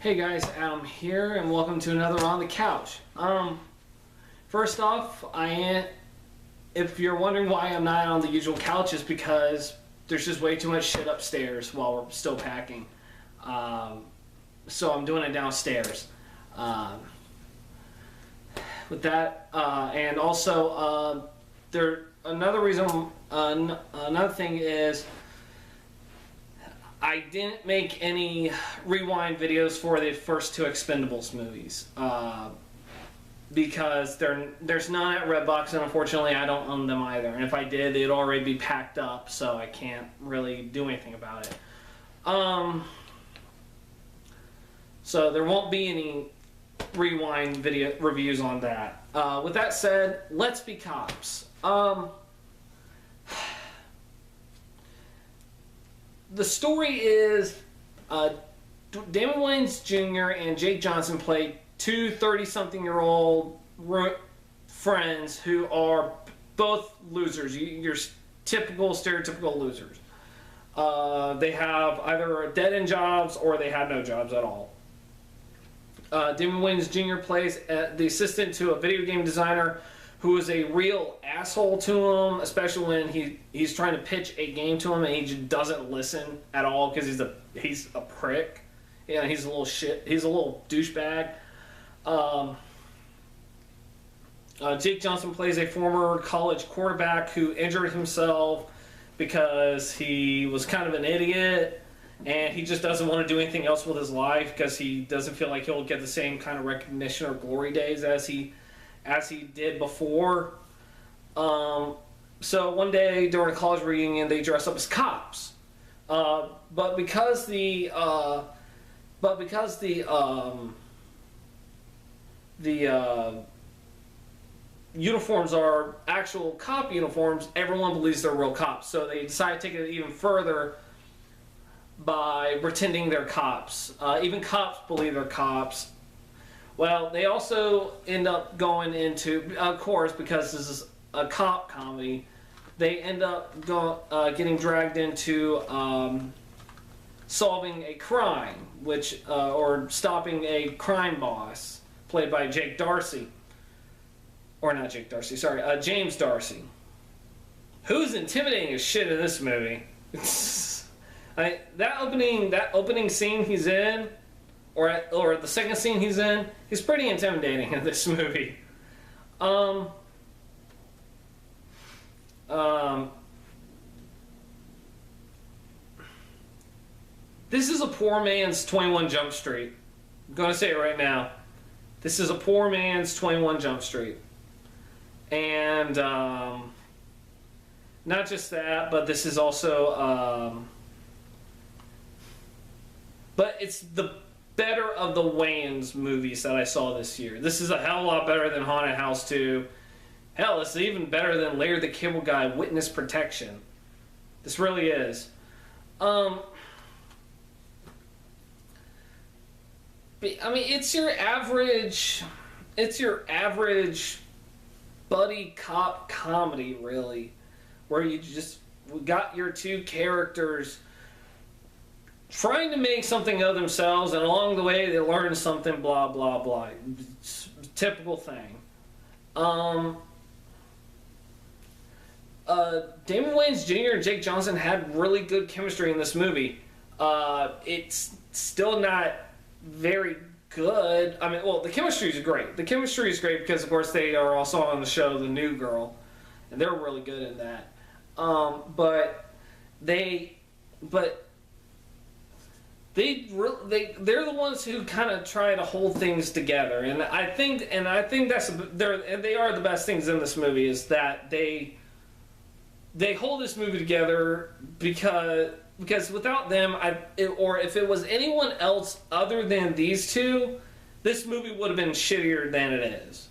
Hey guys, Adam here, and welcome to another On the Couch. First off, if you're wondering why I'm not on the usual couch, is because there's just way too much shit upstairs while we're still packing. So I'm doing it downstairs. With that, and also another thing is, I didn't make any rewind videos for the first two Expendables movies because there's none at Redbox, and unfortunately I don't own them either. And if I did, they'd already be packed up, so I can't really do anything about it. So there won't be any rewind video reviews on that. With that said, let's be cops. The story is Damon Wayans Jr. and Jake Johnson play two 30-something-year-old friends who are both losers. Your typical, stereotypical losers. They have either dead-end jobs or they have no jobs at all. Damon Wayans Jr. plays the assistant to a video game designer who is a real asshole to him, especially when he's trying to pitch a game to him and he just doesn't listen at all because he's a prick. Yeah, he's a little shit. He's a little douchebag. Jake Johnson plays a former college quarterback who injured himself because he was kind of an idiot and he just doesn't want to do anything else with his life because he doesn't feel like he'll get the same kind of recognition or glory days as he did before. So one day during a college reunion, they dress up as cops. But because the uniforms are actual cop uniforms, everyone believes they're real cops. So they decide to take it even further by pretending they're cops. Even cops believe they're cops. Well, they also end up going into, of course, because this is a cop comedy, they end up getting dragged into solving a crime, or stopping a crime boss, played by Jake Darcy. Or not Jake Darcy, sorry, James Darcy. Who's intimidating as shit in this movie. That opening scene he's in, or the second scene he's in, he's pretty intimidating in this movie. This is a poor man's 21 Jump Street. I'm gonna say it right now. This is a poor man's 21 Jump Street. And not just that, but this is also but it's the better of the Wayans movies that I saw this year. This is a hell of a lot better than Haunted House 2. Hell, it's even better than Larry the Cable Guy Witness Protection. This really is. I mean, it's your average buddy cop comedy, really, where you just got your two characters trying to make something of themselves, and along the way they learn something, blah blah blah. It's a typical thing. Damon Wayans Jr. and Jake Johnson had really good chemistry in this movie. It's still not very good. I mean, well, the chemistry is great. The chemistry is great because, of course, they are also on the show The New Girl, and they're really good in that. They're the ones who kind of try to hold things together, and I think they are the best things in this movie, is that they hold this movie together because without them, or if it was anyone else other than these two, this movie would have been shittier than it is.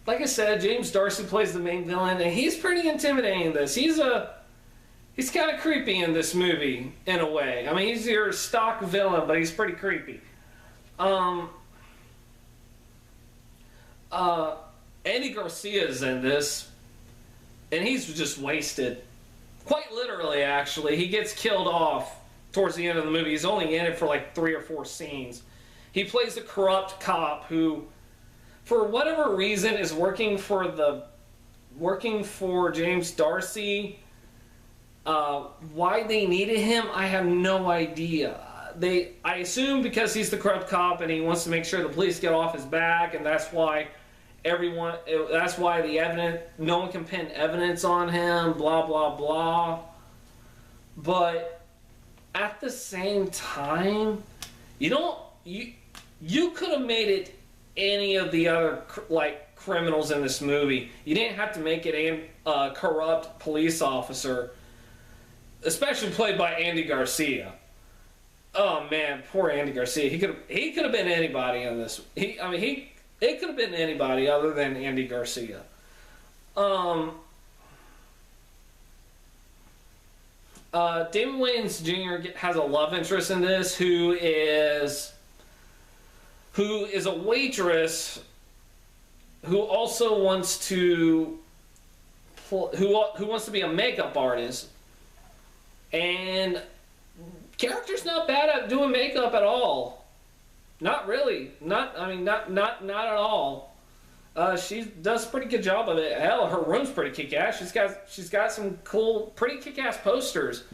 Like I said, James Darcy plays the main villain, and he's pretty intimidating in this. He's kind of creepy in this movie, in a way. I mean, he's your stock villain, but he's pretty creepy. Andy Garcia's in this, and he's just wasted. Quite literally, actually. He gets killed off towards the end of the movie. He's only in it for like 3 or 4 scenes. He plays a corrupt cop who, for whatever reason, is working for James Darcy. Why they needed him, I have no idea. I assume because he's the corrupt cop and he wants to make sure the police get off his back, and that's why the evidence, no one can pin evidence on him, blah blah blah. But at the same time, you could have made it any of the other criminals in this movie. You didn't have to make it a corrupt police officer, especially played by Andy Garcia. Oh man, poor Andy Garcia. He could have been anybody in this. It could have been anybody other than Andy Garcia. Damon Wayans Jr. has a love interest in this who is a waitress who also wants to be a makeup artist, and character's not bad at doing makeup at all. Not really. Not at all. She does a pretty good job of it. Hell, her room's pretty kick-ass. She's got some cool, pretty kick-ass posters,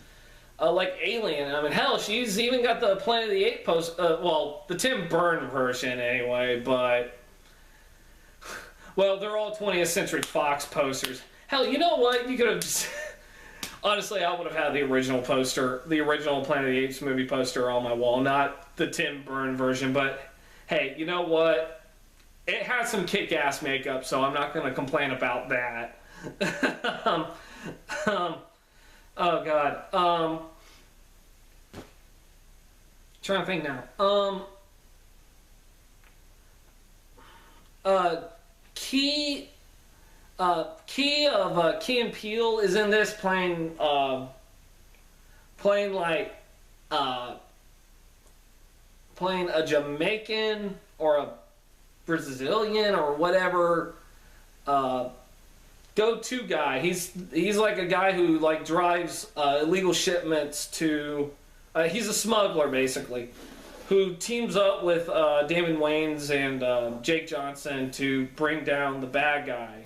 like Alien. I mean, hell, she's even got the Planet of the Apes poster. Well, the Tim Burton version anyway. But well, they're all 20th Century Fox posters. Hell, you know what? You could have just... Honestly, I would have had the original poster, the original Planet of the Apes movie poster on my wall, not the Tim Burton version. But hey, you know what? It has some kick-ass makeup, so I'm not going to complain about that. Oh God. Trying to think now. Key and Peele is in this playing a Jamaican or a Brazilian or whatever go-to guy. He's like a guy who like drives illegal shipments to. He's a smuggler basically, who teams up with Damon Wayans and Jake Johnson to bring down the bad guy.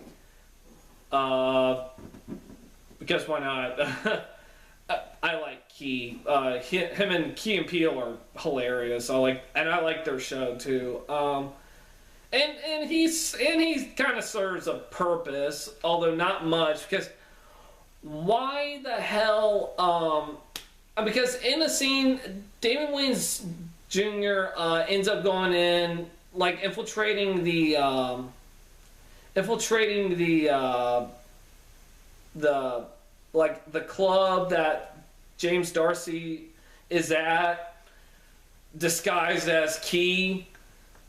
Because why not? I like Key. Him and Key and Peele are hilarious. I like their show too. And he kind of serves a purpose, although not much. Because why the hell? Because in the scene, Damon Wayans Jr. Ends up going in, like infiltrating the club that James Darcy is at, disguised as Key.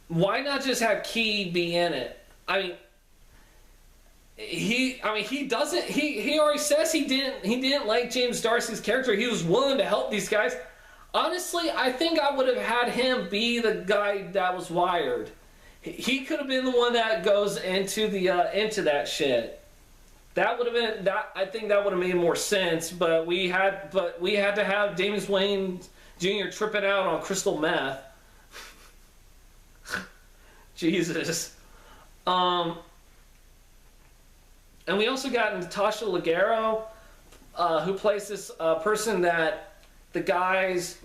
Why not just have Key be in it? He already says he didn't like James Darcy's character. He was willing to help these guys. Honestly, I think I would have had him be the guy that was wired. He could have been the one that goes into that shit. That would have been that. I think that would have made more sense. But we had to have Damon Wayans Jr. tripping out on crystal meth. Jesus. And we also got Natasha Leggero, who plays this person that the guys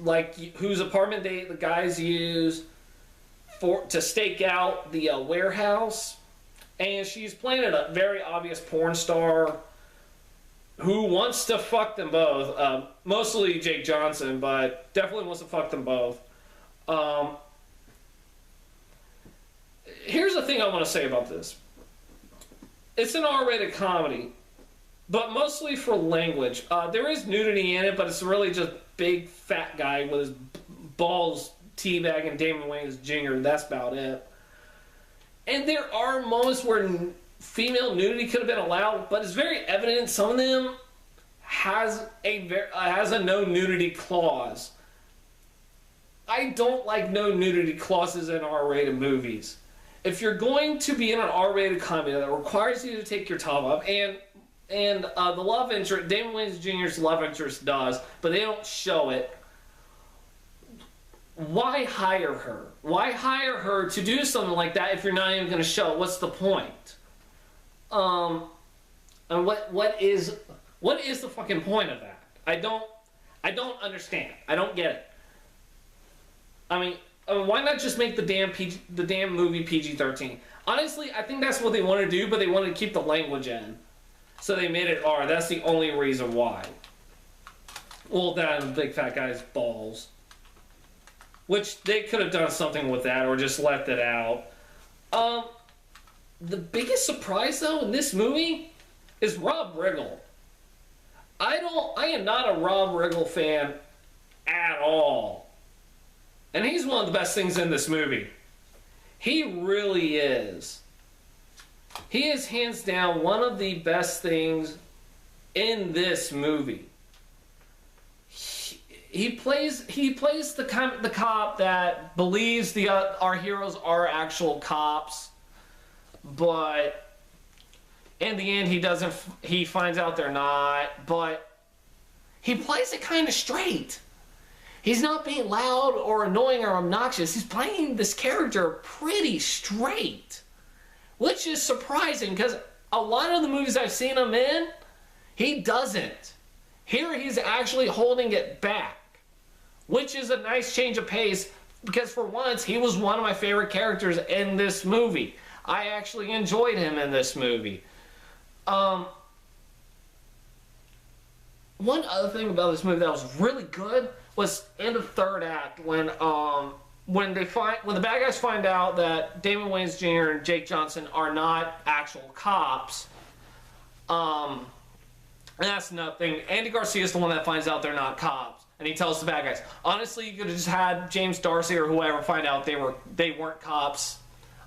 whose apartment the guys use to stake out the warehouse, and she's playing a very obvious porn star who wants to fuck them both. Mostly Jake Johnson, but definitely wants to fuck them both. Here's the thing I want to say about this. It's an R-rated comedy, but mostly for language. There is nudity in it, but it's really just big fat guy with his balls teabagging Damon Wayans Jr. That's about it. And there are moments where female nudity could have been allowed, but it's very evident some of them has a no nudity clause. I don't like no nudity clauses in R-rated movies. If you're going to be in an R-rated comedy that requires you to take your top off, and the love interest, Damon Wayans Jr.'s love interest does, but they don't show it. Why hire her? Why hire her to do something like that if you're not even going to show it? What's the point? And what is the fucking point of that? I don't understand. I don't get it. I mean, why not just make the damn movie PG-13? Honestly, I think that's what they want to do, but they wanted to keep the language in. So they made it R. That's the only reason why. Well, that big fat guy's balls. Which they could have done something with that or just left it out. The biggest surprise though in this movie is Rob Riggle. I am not a Rob Riggle fan at all. And he's one of the best things in this movie. He really is. He is hands down one of the best things in this movie. He plays the cop that believes our heroes are actual cops, but in the end he finds out they're not, but he plays it kind of straight. He's not being loud or annoying or obnoxious. He's playing this character pretty straight, which is surprising because a lot of the movies I've seen him in, he doesn't. Here he's actually holding it back, which is a nice change of pace because for once he was one of my favorite characters in this movie. I actually enjoyed him in this movie. One other thing about this movie that was really good was in the third act when the bad guys find out that Damon Wayans Jr. and Jake Johnson are not actual cops. And that's nothing. Andy Garcia is the one that finds out they're not cops, and he tells the bad guys, honestly, you could have just had James Darcy or whoever find out they weren't cops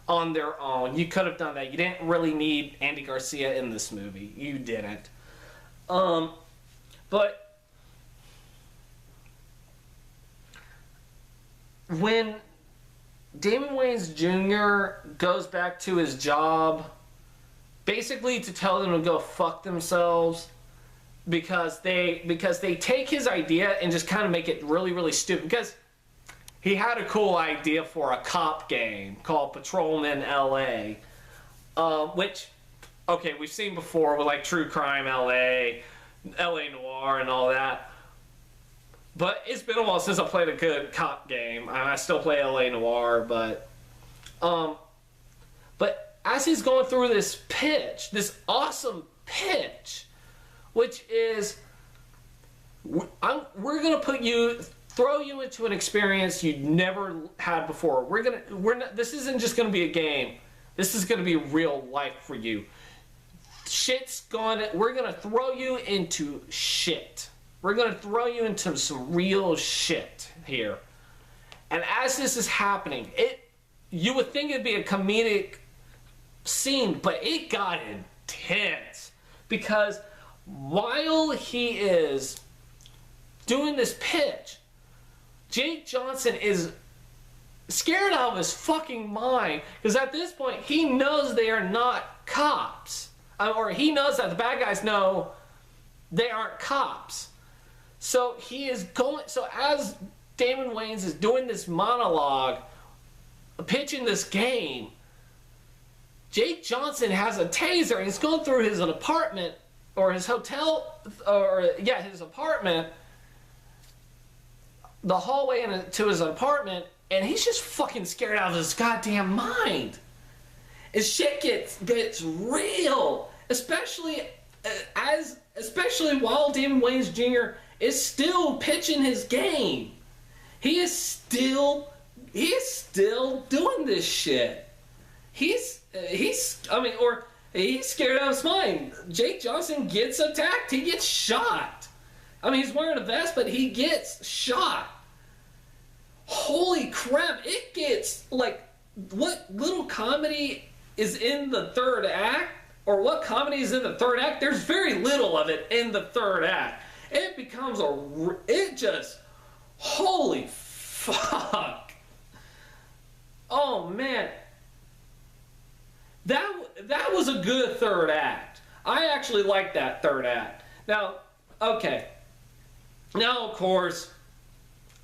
on their own. You could have done that. You didn't really need Andy Garcia in this movie. You didn't. But when Damon Wayans Jr. goes back to his job, basically to tell them to go fuck themselves, because they take his idea and just kind of make it really, really stupid. Because he had a cool idea for a cop game called Patrolman LA, which, okay, we've seen before with like True Crime LA, LA Noire, and all that. But it's been a while since I played a good cop game. I still play LA Noire, but as he's going through this pitch, this awesome pitch, which is, we're gonna throw you into an experience you never had before. This isn't just gonna be a game. This is gonna be real life for you. We're gonna throw you into shit. We're gonna throw you into some real shit here. And as this is happening, you would think it'd be a comedic scene, but it got intense. Because while he is doing this pitch, Jake Johnson is scared out of his fucking mind, because at this point he knows they are not cops, or he knows that the bad guys know they aren't cops. So as Damon Wayans is doing this monologue, pitching this game, Jake Johnson has a taser and he's going through his apartment, or his hotel, his apartment, the hallway into his apartment, and he's just fucking scared out of his goddamn mind. And shit gets real, especially while Damon Wayans Jr. is still pitching his game. He is still doing this shit. He's scared out of his mind. Jake Johnson gets attacked. He gets shot. I mean, he's wearing a vest, but he gets shot. Holy crap. It gets, like, what little comedy is in the third act, or what comedy is in the third act, there's very little of it in the third act. It becomes holy fuck. Oh, man. That was a good third act. I actually like that third act. Now, okay. Now, of course,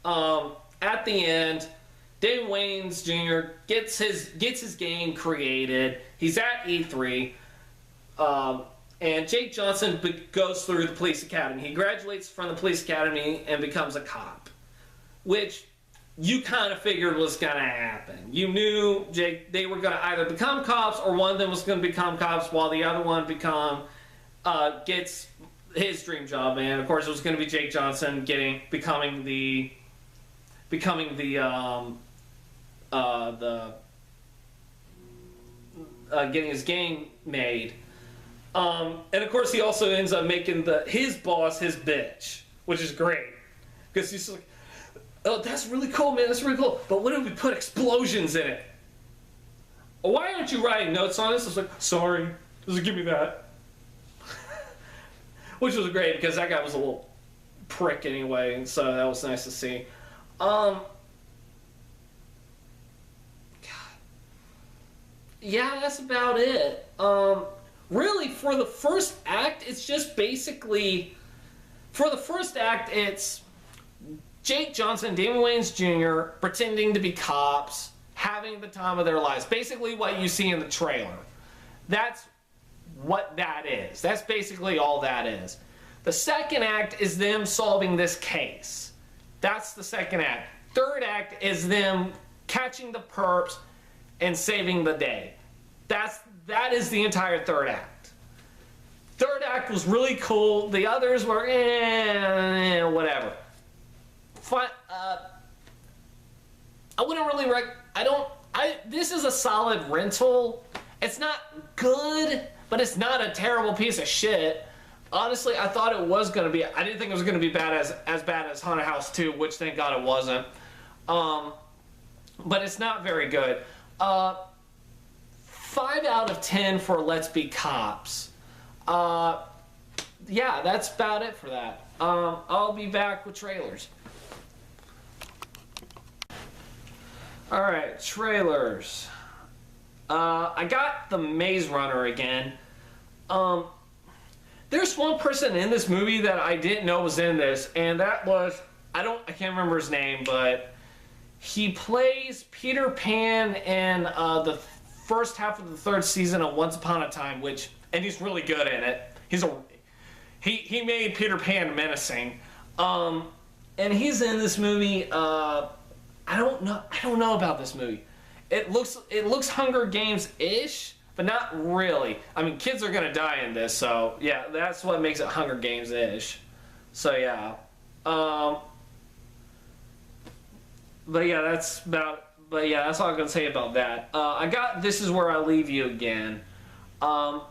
at the end, David Wayans Jr. gets his game created. He's at E3, and Jake Johnson goes through the police academy. He graduates from the police academy and becomes a cop, which you kind of figured was going to happen. You knew they were going to either become cops, or one of them was going to become cops while the other one gets his dream job. And of course, it was going to be Jake Johnson becoming getting his game made. And of course, he also ends up making his boss his bitch, which is great, because he's like, oh, that's really cool, man. That's really cool. But what if we put explosions in it? Why aren't you writing notes on this? I was like, sorry. Just give me that. Which was great, because that guy was a little prick anyway, and so that was nice to see. God. Yeah, that's about it. Really, for the first act, it's just basically... For the first act, it's Jake Johnson and Damon Wayans Jr. pretending to be cops, having the time of their lives. Basically what you see in the trailer. That's what that is. That's basically all that is. The second act is them solving this case. That's the second act. Third act is them catching the perps and saving the day. That is the entire third act. Third act was really cool. The others were whatever. Fun. I wouldn't really this is a solid rental. It's not good, but it's not a terrible piece of shit. Honestly, I thought it was going to be... I didn't think it was going to be as bad as Haunted House 2, which thank God it wasn't. But it's not very good. 5 out of 10 for Let's Be Cops. Yeah, that's about it for that. I'll be back with trailers. Alright, trailers. I got The Maze Runner again. There's one person in this movie that I didn't know was in this, and that was, I can't remember his name, but he plays Peter Pan in the first half of the third season of Once Upon a Time, and he's really good in it. He made Peter Pan menacing. And he's in this movie. I don't know about this movie. It looks Hunger Games-ish, but not really. I mean, kids are gonna die in this, so yeah, that's what makes it Hunger Games-ish. So yeah. But yeah, that's all I'm gonna say about that. I got This Is Where I Leave You Again. I'm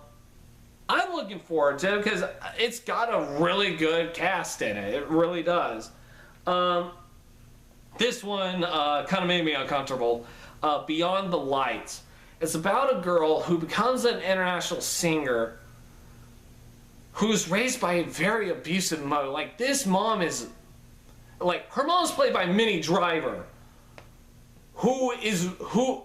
looking forward to it because it's got a really good cast in it. It really does. This one kind of made me uncomfortable. Beyond the Lights. It's about a girl who becomes an international singer who's raised by a very abusive mother. Like, this mom is... Like, her mom's played by Minnie Driver, who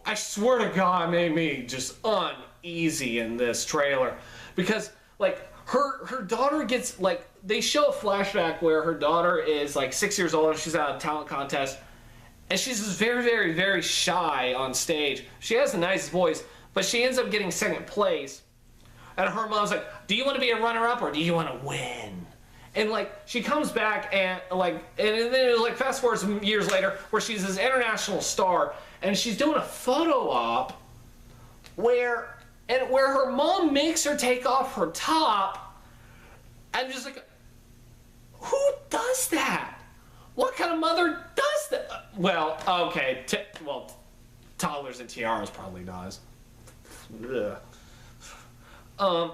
I swear to God made me just uneasy in this trailer. Because, like, her daughter gets, like, they show a flashback where her daughter is, like, 6 years old and she's at a talent contest. And she's just very, very, very shy on stage. She has a nice voice, but she ends up getting second place. And her mom's like, do you want to be a runner-up or do you want to win? And, like, she comes back and, like, and then, like, fast forward some years later where she's this international star and she's doing a photo op where her mom makes her take off her top. I'm just like, who does that? What kind of mother does that? Well, okay, toddlers and tiaras probably does. Ugh.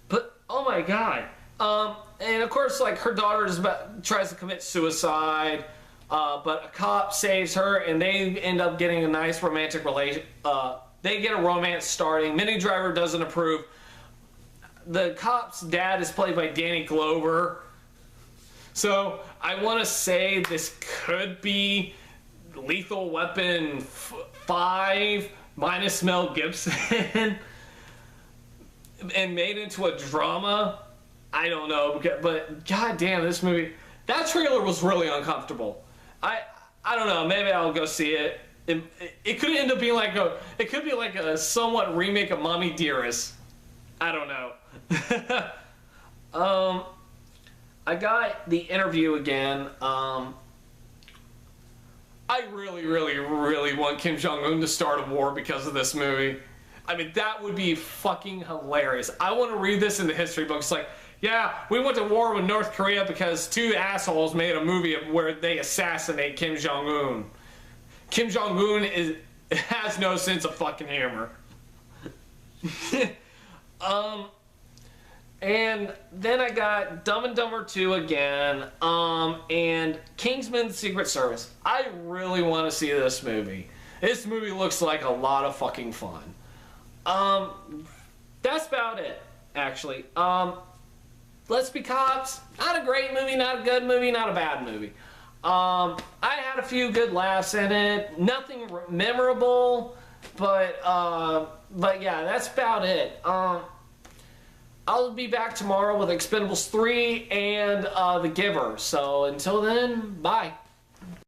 But oh my God. And of course, like, her daughter tries to commit suicide, but a cop saves her, and they end up getting a nice romantic relation. They get a romance starting. Minnie Driver doesn't approve. The cop's dad is played by Danny Glover. So, I want to say this could be Lethal Weapon 5 minus Mel Gibson. and made into a drama, I don't know, but god damn, this movie, that trailer was really uncomfortable. I don't know, maybe I'll go see it. It could end up being like a somewhat remake of Mommy Dearest. I don't know. I got The Interview again. I really, really, really want Kim Jong-un to start a war because of this movie. I mean, that would be fucking hilarious. I want to read this in the history books. Like, yeah, we went to war with North Korea because two assholes made a movie where they assassinate Kim Jong-un. Kim Jong-un has no sense of fucking humor. And then I got Dumb and Dumber 2 again, and Kingsman Secret Service. I really want to see this movie. This movie looks like a lot of fucking fun. That's about it, actually. Let's Be Cops. Not a great movie, not a good movie, not a bad movie. I had a few good laughs in it. Nothing memorable, but yeah, that's about it. I'll be back tomorrow with Expendables 3 and The Giver. So until then, bye.